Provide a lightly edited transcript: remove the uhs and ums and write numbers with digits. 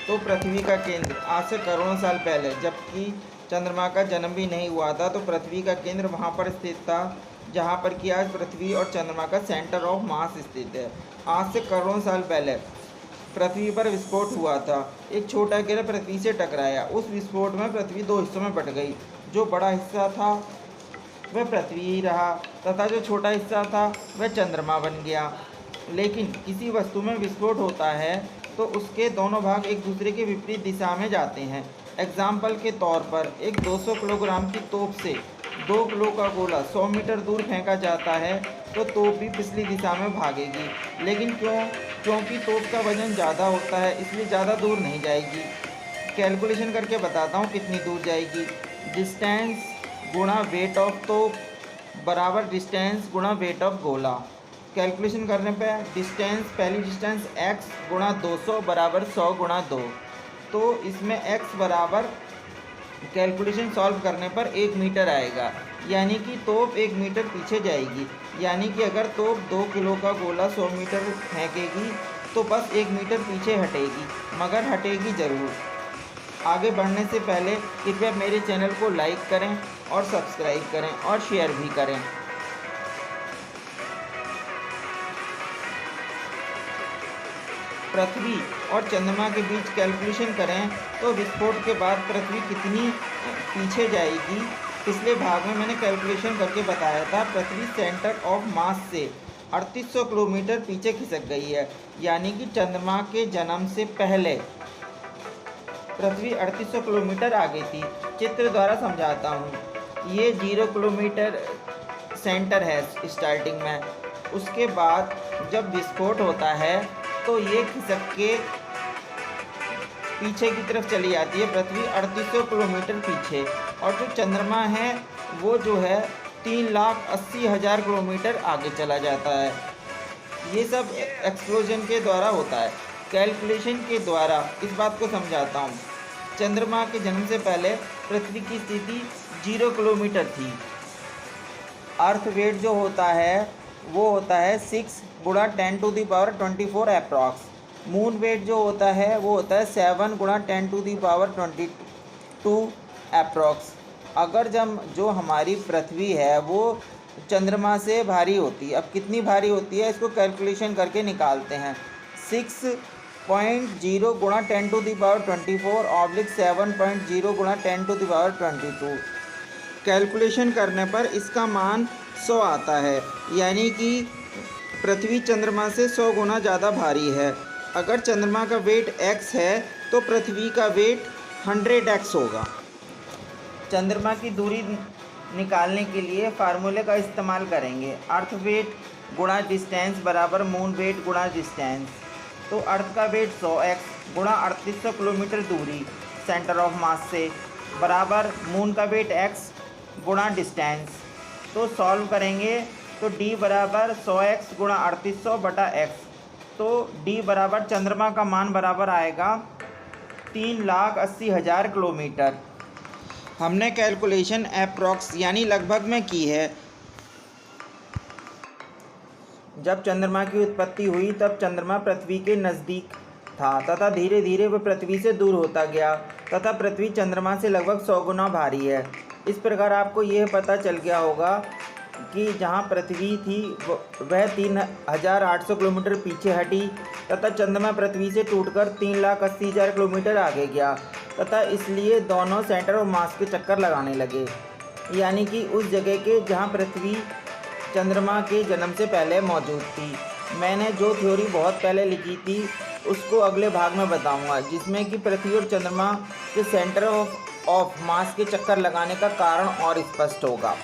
तो पृथ्वी का केंद्र आज से करोड़ों साल पहले, जबकि चंद्रमा का जन्म भी नहीं हुआ था, तो पृथ्वी का केंद्र वहाँ पर स्थित था जहाँ पर कि आज पृथ्वी और चंद्रमा का सेंटर ऑफ मास स्थित है। आज से करोड़ों साल पहले पृथ्वी पर विस्फोट हुआ था। एक छोटा ग्रह पृथ्वी से टकराया। उस विस्फोट में पृथ्वी दो हिस्सों में बट गई। जो बड़ा हिस्सा था वह पृथ्वी ही रहा तथा जो छोटा हिस्सा था वह चंद्रमा बन गया। लेकिन किसी वस्तु में विस्फोट होता है तो उसके दोनों भाग एक दूसरे के विपरीत दिशा में जाते हैं। एग्जाम्पल के तौर पर एक 200 किलोग्राम की तोप से 2 किलो का गोला 100 मीटर दूर फेंका जाता है तो तोप भी पिछली दिशा में भागेगी। लेकिन क्योंकि तोप का वजन ज़्यादा होता है इसलिए ज़्यादा दूर नहीं जाएगी। कैलकुलेशन करके बताता हूँ कितनी दूर जाएगी। डिस्टेंस गुणा वेट ऑफ तोप बराबर डिस्टेंस गुणा वेट ऑफ गोला। कैलकुलेशन करने पे डिस्टेंस, पहली डिस्टेंस x गुणा 200 बराबर 100 गुणा 2। तो इसमें x बराबर कैलकुलेशन सॉल्व करने पर 1 मीटर आएगा, यानी कि तोप 1 मीटर पीछे जाएगी। यानी कि अगर तोप 2 किलो का गोला 100 मीटर फेंकेगी तो बस 1 मीटर पीछे हटेगी, मगर हटेगी ज़रूर। आगे बढ़ने से पहले कृपया मेरे चैनल को लाइक करें और सब्सक्राइब करें और शेयर भी करें। पृथ्वी और चंद्रमा के बीच कैलकुलेशन करें तो विस्फोट के बाद पृथ्वी कितनी पीछे जाएगी। पिछले भाग में मैंने कैलकुलेशन करके बताया था। पृथ्वी सेंटर ऑफ मास से 3800 किलोमीटर पीछे खिसक गई है, यानी कि चंद्रमा के जन्म से पहले पृथ्वी 3800 किलोमीटर आगे थी। चित्र द्वारा समझाता हूँ। ये 0 किलोमीटर सेंटर है स्टार्टिंग में। उसके बाद जब विस्फोट होता है तो ये खिसक के पीछे की तरफ चली जाती है, पृथ्वी 3800 किलोमीटर पीछे। और जो चंद्रमा है वो जो है 3,80,000 किलोमीटर आगे चला जाता है। ये सब एक्सप्लोजन के द्वारा होता है। कैलकुलेशन के द्वारा इस बात को समझाता हूँ। चंद्रमा के जन्म से पहले पृथ्वी की स्थिति 0 किलोमीटर थी। अर्थ वेट जो होता है वो होता है 6 गुणा 10⁻24 अप्रॉक्स। मून वेट जो होता है वो होता है 7 गुणा 10⁻22 अप्रॉक्स। अगर जो हमारी पृथ्वी है वो चंद्रमा से भारी होती है। अब कितनी भारी होती है इसको कैलकुलेशन करके निकालते हैं। 6.0 गुणा 10⁻24 ऑब्लिक 7.0 गुणा 10⁻22। कैलकुलेशन करने पर इसका मान 100 आता है, यानी कि पृथ्वी चंद्रमा से 100 गुना ज़्यादा भारी है। अगर चंद्रमा का वेट x है तो पृथ्वी का वेट 100x होगा। चंद्रमा की दूरी निकालने के लिए फार्मूले का इस्तेमाल करेंगे। अर्थ वेट गुणा डिस्टेंस बराबर मून वेट गुणा डिस्टेंस। तो अर्थ का वेट 100x गुणा 3800 किलोमीटर दूरी सेंटर ऑफ मास से बराबर मून का वेट x गुणा डिस्टेंस। तो सॉल्व करेंगे तो d बराबर 100x गुणा 3800 बटा x। तो d बराबर चंद्रमा का मान बराबर आएगा 3,80,000 किलोमीटर। हमने कैलकुलेशन अप्रॉक्स यानी लगभग में की है। जब चंद्रमा की उत्पत्ति हुई तब चंद्रमा पृथ्वी के नज़दीक था तथा धीरे धीरे वह पृथ्वी से दूर होता गया तथा पृथ्वी चंद्रमा से लगभग 100 गुना भारी है। इस प्रकार आपको यह पता चल गया होगा कि जहां पृथ्वी थी वह 3,800 किलोमीटर पीछे हटी तथा चंद्रमा पृथ्वी से टूटकर 3,80,000 किलोमीटर आगे गया तथा इसलिए दोनों सेंटर ऑफ मास के चक्कर लगाने लगे, यानी कि उस जगह के जहां पृथ्वी चंद्रमा के जन्म से पहले मौजूद थी। मैंने जो थ्योरी बहुत पहले लिखी थी उसको अगले भाग में बताऊंगा, जिसमें कि पृथ्वी और चंद्रमा के सेंटर ऑफ मास के चक्कर लगाने का कारण और स्पष्ट होगा।